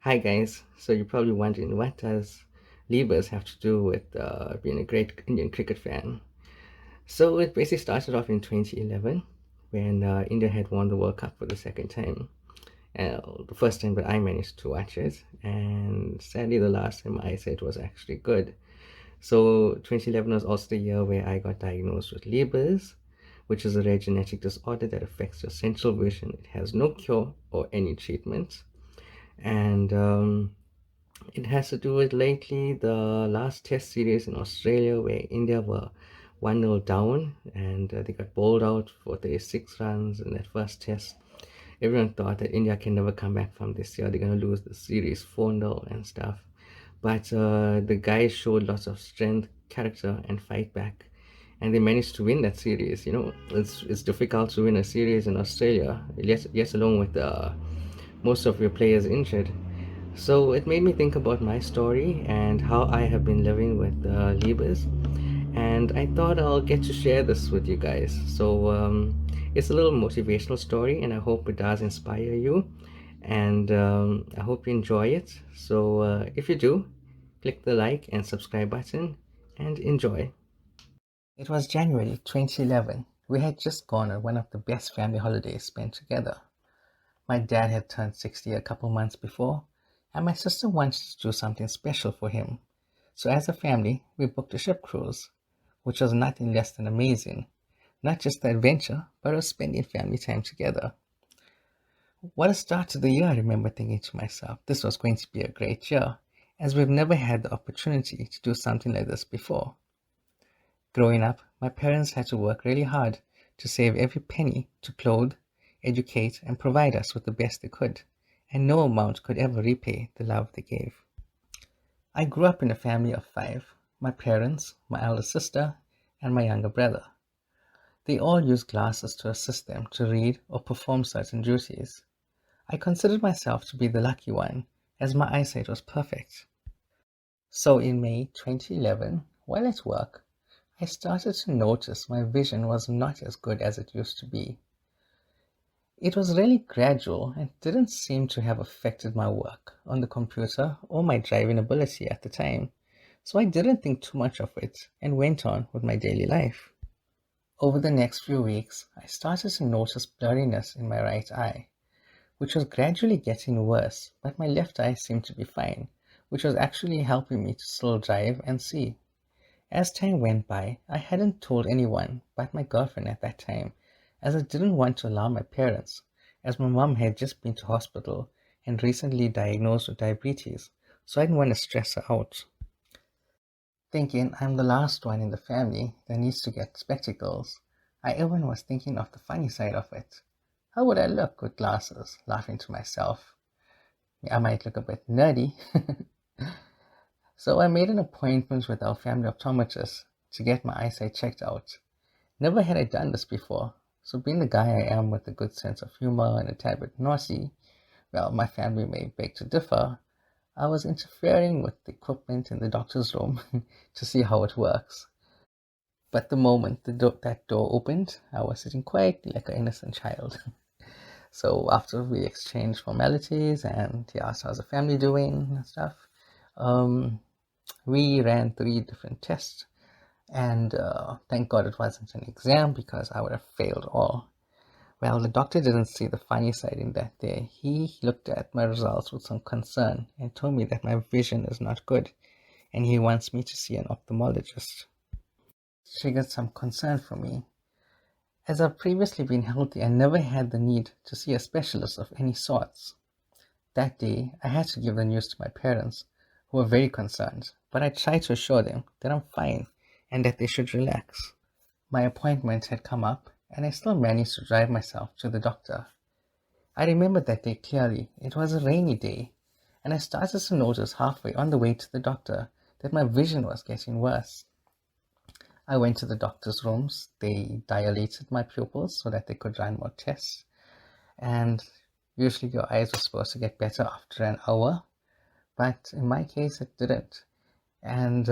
Hi guys, so you're probably wondering what does Lebers have to do with being a great Indian cricket fan? So it basically started off in 2011 when India had won the World Cup for the second time. The first time that I managed to watch it, and sadly the last time I said it was actually good. So 2011 was also the year where I got diagnosed with Lebers, which is a rare genetic disorder that affects your central vision. It has no cure or any treatment, and it has to do with lately the last test series in Australia where India were 1-0 down and they got bowled out for 36 runs in that first test. Everyone thought that India can never come back from this year. They're going to lose the series 4-0 and stuff. But the guys showed lots of strength, character, and fight back. And they managed to win that series. It's difficult to win a series in Australia, yes alone with most of your players injured. So it made me think about my story and how I have been living with Lebers. And I thought I'll get to share this with you guys. So it's a little motivational story, and I hope it does inspire you. And I hope you enjoy it. So if you do, click the like and subscribe button and enjoy. It was January 2011. We had just gone on one of the best family holidays spent together. My dad had turned 60 a couple months before, and my sister wanted to do something special for him. So, as a family, we booked a ship cruise, which was nothing less than amazing. Not just the adventure, but of spending family time together. What a start to the year, I remember thinking to myself. This was going to be a great year, as we've never had the opportunity to do something like this before. Growing up, my parents had to work really hard to save every penny to clothe, educate, and provide us with the best they could, and no amount could ever repay the love they gave. I grew up in a family of five: my parents, my elder sister, and my younger brother. They all used glasses to assist them to read or perform certain duties. I considered myself to be the lucky one, as my eyesight was perfect. So in May 2011, while at work, I started to notice my vision was not as good as it used to be. It was really gradual and didn't seem to have affected my work on the computer or my driving ability at the time, so I didn't think too much of it and went on with my daily life. Over the next few weeks, I started to notice blurriness in my right eye, which was gradually getting worse, but my left eye seemed to be fine, which was actually helping me to still drive and see. As time went by, I hadn't told anyone but my girlfriend at that time, as I didn't want to alarm my parents, as my mom had just been to hospital and recently diagnosed with diabetes, so I didn't want to stress her out. Thinking I'm the last one in the family that needs to get spectacles, I even was thinking of the funny side of it. How would I look with glasses? Laughing to myself. I might look a bit nerdy. So I made an appointment with our family optometrist to get my eyesight checked out. Never had I done this before, so being the guy I am with a good sense of humor and a tad bit naughty, well, my family may beg to differ, I was interfering with the equipment in the doctor's room to see how it works. But the moment that door opened, I was sitting quietly like an innocent child. So after we exchanged formalities and he asked how's the family doing and stuff, um, we ran 3 different tests, and thank God it wasn't an exam because I would have failed all. Well, the doctor didn't see the funny side in that day. He looked at my results with some concern and told me that my vision is not good and he wants me to see an ophthalmologist. Triggered some concern for me, as I've previously been healthy and never had the need to see a specialist of any sorts. That day, I had to give the news to my parents, who were very concerned, but I tried to assure them that I'm fine and that they should relax. My appointment had come up, and I still managed to drive myself to the doctor. I remember that day clearly. It was a rainy day, and I started to notice halfway on the way to the doctor that my vision was getting worse. I went to the doctor's rooms. They dilated my pupils so that they could run more tests, and usually your eyes were supposed to get better after an hour, but in my case it didn't. And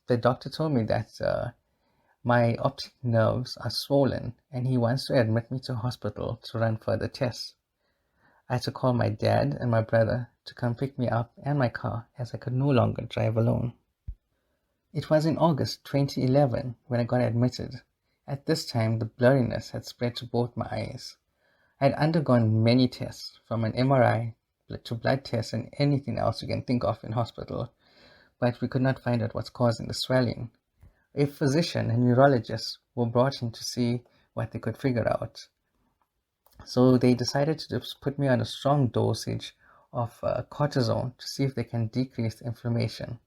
the doctor told me that my optic nerves are swollen and he wants to admit me to hospital to run further tests. I had to call my dad and my brother to come pick me up and my car as I could no longer drive alone. It was in August 2011 when I got admitted. At this time, the blurriness had spread to both my eyes. I had undergone many tests, from an MRI to blood tests and anything else you can think of in hospital, but we could not find out what's causing the swelling. A physician and neurologist were brought in to see what they could figure out. So they decided to just put me on a strong dosage of cortisone to see if they can decrease the inflammation.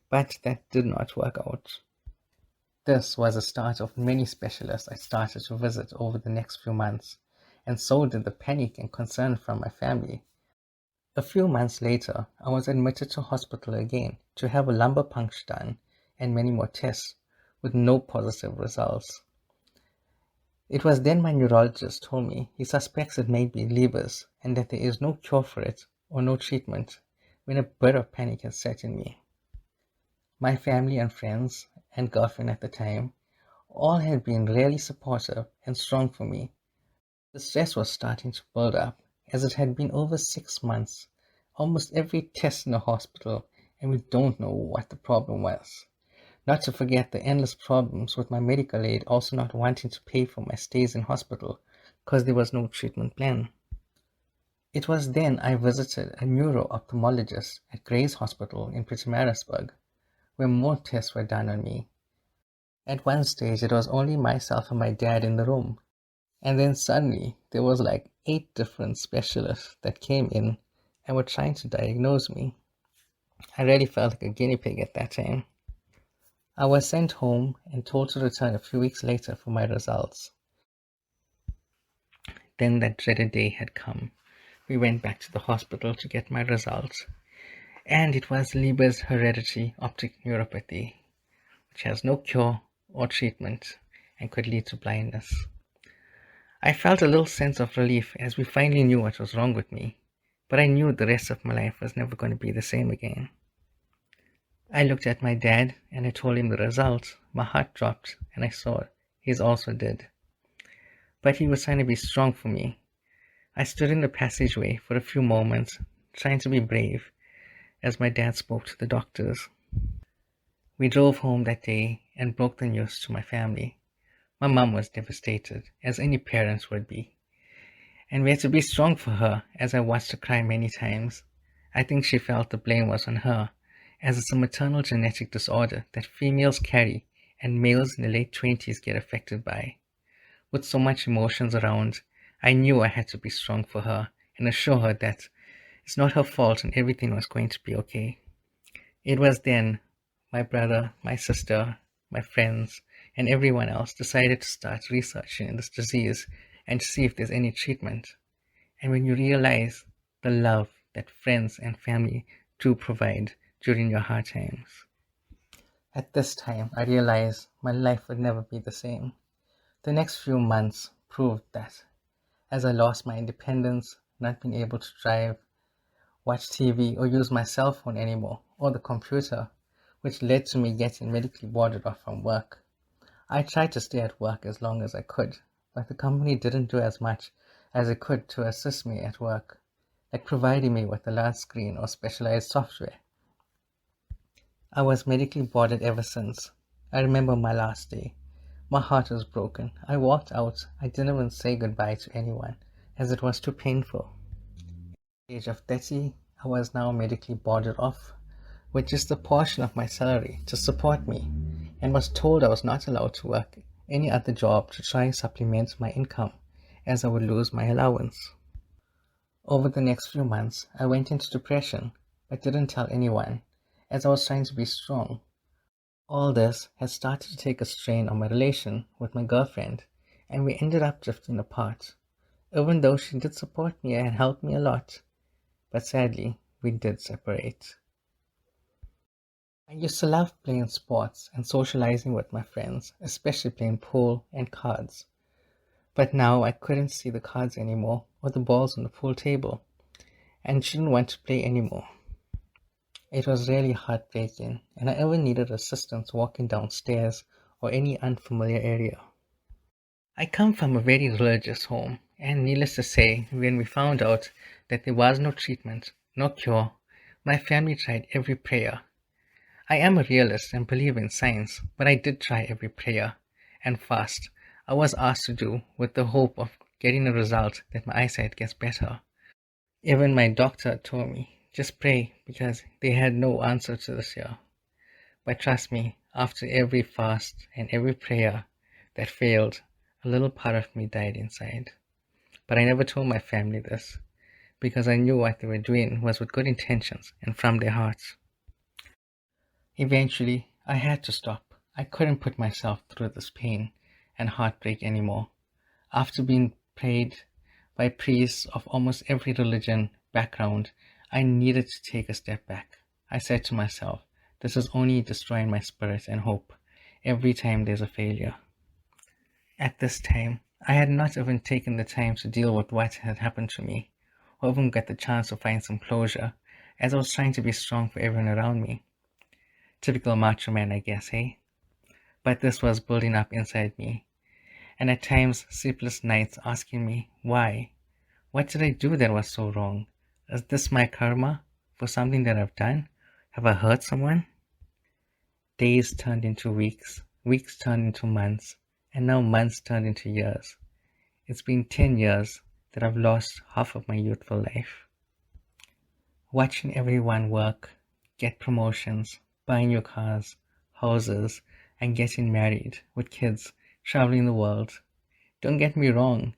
But that did not work out. This was the start of many specialists I started to visit over the next few months, and so did the panic and concern from my family. A few months later, I was admitted to hospital again to have a lumbar puncture done and many more tests, with no positive results. It was then my neurologist told me he suspects it may be Lebers and that there is no cure for it or no treatment, when a bit of panic had set in me. My family and friends and girlfriend at the time all had been really supportive and strong for me. The stress was starting to build up, as it had been over 6 months, almost every test in the hospital, and we don't know what the problem was. Not to forget the endless problems with my medical aid also not wanting to pay for my stays in hospital because there was no treatment plan. It was then I visited a neuro-ophthalmologist at Gray's Hospital in Pietermaritzburg, where more tests were done on me. At one stage it was only myself and my dad in the room, and then suddenly there was like 8 different specialists that came in and were trying to diagnose me. I really felt like a guinea pig at that time. I was sent home and told to return a few weeks later for my results. Then that dreaded day had come. We went back to the hospital to get my results, and it was Leber's hereditary optic neuropathy, which has no cure or treatment and could lead to blindness. I felt a little sense of relief as we finally knew what was wrong with me, but I knew the rest of my life was never going to be the same again. I looked at my dad and I told him the results. My heart dropped and I saw his also did. But he was trying to be strong for me. I stood in the passageway for a few moments, trying to be brave, as my dad spoke to the doctors. We drove home that day and broke the news to my family. My mum was devastated, as any parents would be. And we had to be strong for her, as I watched her cry many times. I think she felt the blame was on her, as it's a maternal genetic disorder that females carry and males in the late 20s get affected by. With so much emotions around, I knew I had to be strong for her and assure her that it's not her fault and everything was going to be okay. It was then my brother, my sister, my friends, and everyone else decided to start researching in this disease and to see if there's any treatment. And when you realize the love that friends and family do provide during your hard times. At this time, I realized my life would never be the same. The next few months proved that, as I lost my independence, not being able to drive, watch TV, or use my cell phone anymore, or the computer, which led to me getting medically warded off from work. I tried to stay at work as long as I could, but the company didn't do as much as it could to assist me at work, like providing me with a large screen or specialized software. I was medically boarded ever since. I remember my last day. My heart was broken. I walked out. I didn't even say goodbye to anyone, as it was too painful. At the age of 30, I was now medically boarded off, with just a portion of my salary to support me, and was told I was not allowed to work any other job to try and supplement my income, as I would lose my allowance. Over the next few months, I went into depression, but didn't tell anyone, as I was trying to be strong. All this had started to take a strain on my relation with my girlfriend, and we ended up drifting apart, even though she did support me and help me a lot. But sadly, we did separate. I used to love playing sports and socializing with my friends, especially playing pool and cards. But now I couldn't see the cards anymore or the balls on the pool table, and didn't want to play anymore. It was really heartbreaking, and I even needed assistance walking downstairs or any unfamiliar area. I come from a very religious home, and needless to say, when we found out that there was no treatment, No cure. My family tried every prayer. I am a realist and believe in science, but I did try every prayer and fast I was asked to do with the hope of getting a result that my eyesight gets better. Even my doctor told me, just pray because they had no answer to this year. But trust me, after every fast and every prayer that failed, a little part of me died inside. But I never told my family this because I knew what they were doing was with good intentions and from their hearts. Eventually, I had to stop. I couldn't put myself through this pain and heartbreak anymore. After being prayed by priests of almost every religion background, I needed to take a step back. I said to myself, this is only destroying my spirit and hope every time there's a failure. At this time, I had not even taken the time to deal with what had happened to me, or even get the chance to find some closure, as I was trying to be strong for everyone around me. Typical macho man, I guess, eh? But this was building up inside me, and at times sleepless nights asking me, why? What did I do that was so wrong? Is this my karma for something that I've done? Have I hurt someone? Days turned into weeks, weeks turned into months, and now months turned into years. It's been 10 years that I've lost half of my youthful life. Watching everyone work, get promotions, buy new cars, houses, and getting married with kids, traveling the world. Don't get me wrong,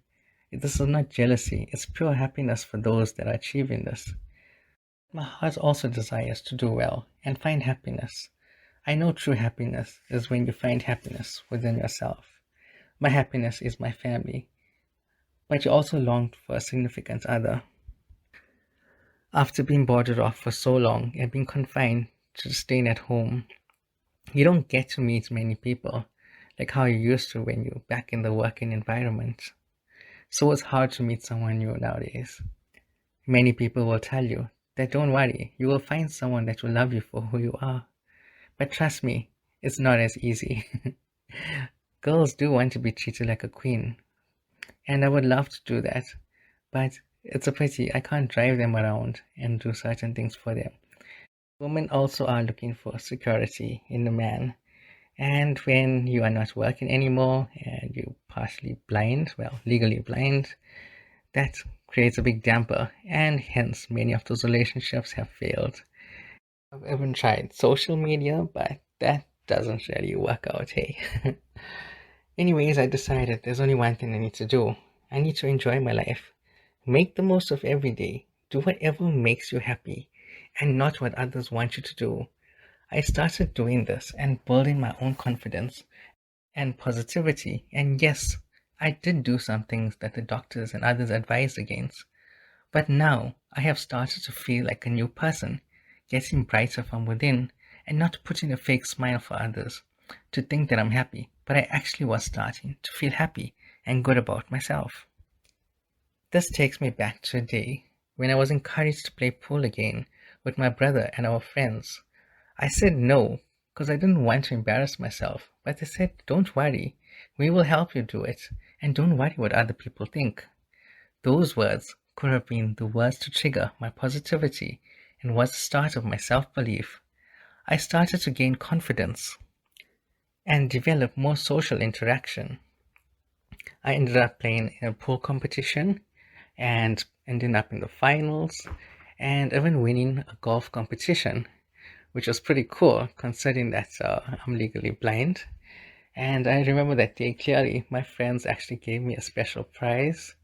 this is not jealousy, it's pure happiness for those that are achieving this. My heart also desires to do well and find happiness. I know true happiness is when you find happiness within yourself. My happiness is my family, but you also long for a significant other. After being boarded off for so long and being confined to staying at home, you don't get to meet many people like how you used to when you're back in the working environment. So it's hard to meet someone new nowadays. Many people will tell you that don't worry, you will find someone that will love you for who you are. But trust me, it's not as easy. Girls do want to be treated like a queen, and I would love to do that, but it's a pity I can't drive them around and do certain things for them. Women also are looking for security in a man, and when you are not working anymore and you're partially blind, well, legally blind, that creates a big damper, and hence many of those relationships have failed. I've even tried social media, but that doesn't really work out, hey. Anyways, I decided there's only one thing I need to do. I need to enjoy my life. Make the most of every day. Do whatever makes you happy and not what others want you to do. I started doing this and building my own confidence and positivity. And yes, I did do some things that the doctors and others advised against. But now I have started to feel like a new person, getting brighter from within and not putting a fake smile for others to think that I'm happy, but I actually was starting to feel happy and good about myself. This takes me back to a day when I was encouraged to play pool again with my brother and our friends. I said no because I didn't want to embarrass myself, but they said, don't worry, we will help you do it, and don't worry what other people think. Those words could have been the words to trigger my positivity and was the start of my self-belief. I started to gain confidence and develop more social interaction. I ended up playing in a pool competition and ending up in the finals and even winning a golf competition, which was pretty cool considering that I'm legally blind. And I remember that day clearly. My friends actually gave me a special prize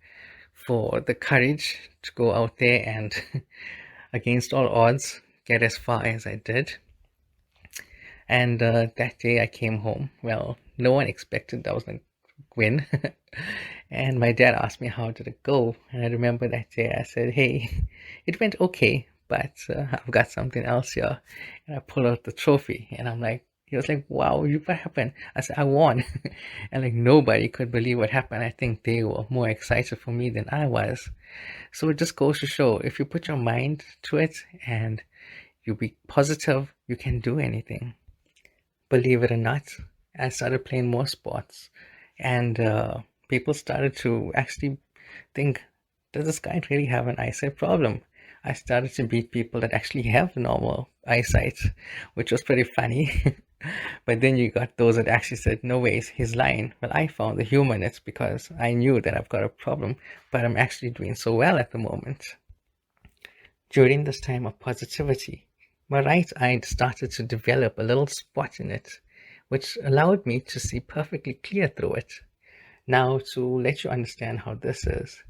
for the courage to go out there and, against all odds, get as far as I did. And that day I came home. Well, no one expected that I was going to win. And my dad asked me how did it go. And I remember that day I said, hey, it went okay, but I've got something else here. And I pulled out the trophy and I'm like, he was like, wow, what happened? I said, I won. And like nobody could believe what happened. I think they were more excited for me than I was. So it just goes to show if you put your mind to it and you be positive, you can do anything. Believe it or not, I started playing more sports, and people started to actually think, does this guy really have an eyesight problem? I started to beat people that actually have normal eyesight, which was pretty funny. But then you got those that actually said, no ways, he's lying. Well, I found the humor in it because I knew that I've got a problem, but I'm actually doing so well at the moment. During this time of positivity, my right eye started to develop a little spot in it, which allowed me to see perfectly clear through it. Now, to let you understand how this is,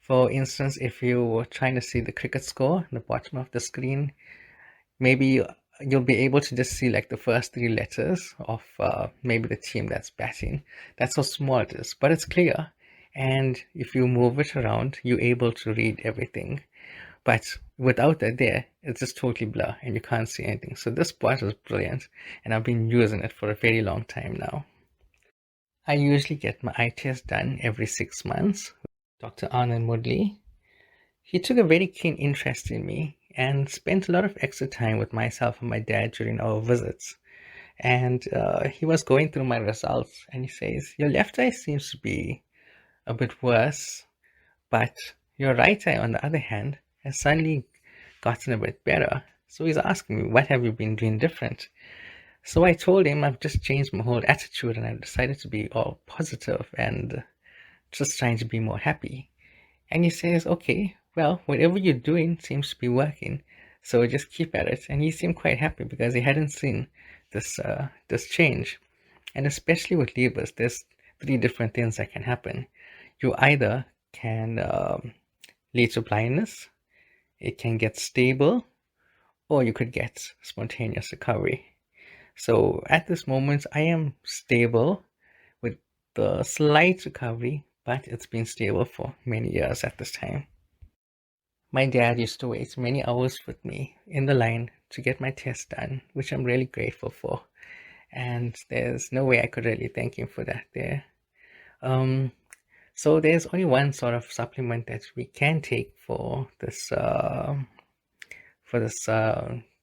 for instance, if you were trying to see the cricket score at the bottom of the screen, maybe you'll be able to just see like the first three letters of maybe the team that's batting. That's how small it is, but it's clear. And if you move it around, you're able to read everything. But without that there, it's just totally blur and you can't see anything. So this spot is brilliant and I've been using it for a very long time now. I usually get my eye test done every 6 months. Dr. Anand Mudley. He took a very keen interest in me and spent a lot of extra time with myself and my dad during our visits. And he was going through my results and he says, your left eye seems to be a bit worse, but your right eye, on the other hand, has suddenly gotten a bit better. So he's asking me, what have you been doing different? So I told him I've just changed my whole attitude and I've decided to be all positive and just trying to be more happy. And he says, okay, well, whatever you're doing seems to be working, so just keep at it. And he seemed quite happy because he hadn't seen this change. And especially with Lebers, there's three different things that can happen. You either can lead to blindness, it can get stable, or you could get spontaneous recovery. So at this moment, I am stable with the slight recovery, but it's been stable for many years at this time. My dad used to wait many hours with me in the line to get my test done, which I'm really grateful for. And there's no way I could really thank him for that there. So there's only one sort of supplement that we can take for this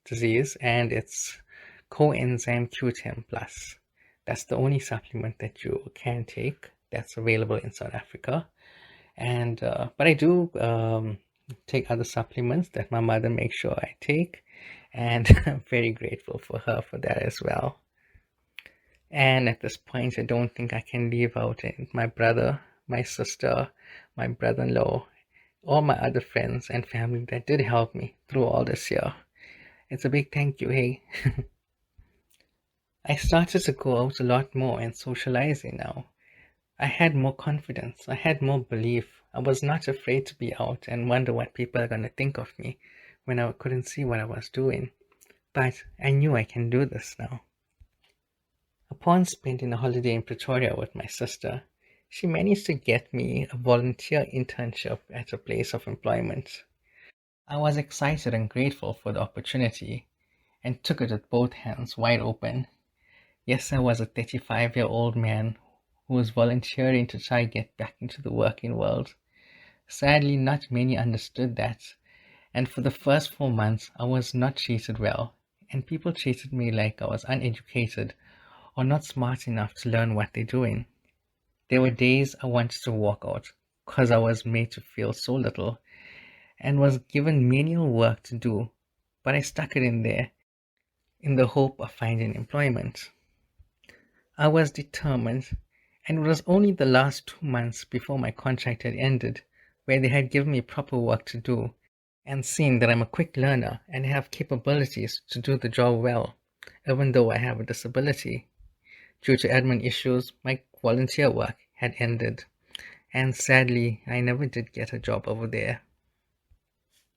disease, and it's coenzyme Q10 plus. That's the only supplement that you can take that's available in South Africa. And but I do take other supplements that my mother makes sure I take, and I'm very grateful for her for that as well. And at this point, I don't think I can leave out my brother, my sister, my brother-in-law, all my other friends and family that did help me through all this year. It's a big thank you, hey. I started to go out a lot more and socializing now. I had more confidence. I had more belief. I was not afraid to be out and wonder what people are going to think of me when I couldn't see what I was doing. But I knew I can do this now. Upon spending a holiday in Pretoria with my sister, she managed to get me a volunteer internship at a place of employment. I was excited and grateful for the opportunity and took it with both hands wide open. Yes, I was a 35-year-old man who was volunteering to try to get back into the working world. Sadly, not many understood that, and for the first 4 months, I was not treated well, and people treated me like I was uneducated or not smart enough to learn what they're doing. There were days I wanted to walk out because I was made to feel so little and was given menial work to do, but I stuck it in there in the hope of finding employment. I was determined, and it was only the last 2 months before my contract had ended where they had given me proper work to do and seen that I'm a quick learner and have capabilities to do the job well, even though I have a disability. Due to admin issues, my volunteer work had ended, and sadly, I never did get a job over there.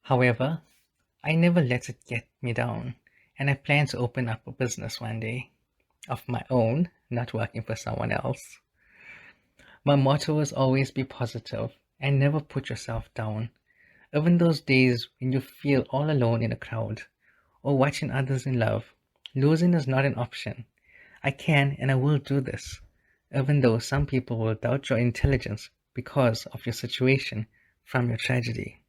However, I never let it get me down, and I plan to open up a business one day of my own, not working for someone else. My motto is always be positive and never put yourself down. Even those days when you feel all alone in a crowd or watching others in love, losing is not an option. I can and I will do this, even though some people will doubt your intelligence because of your situation from your tragedy.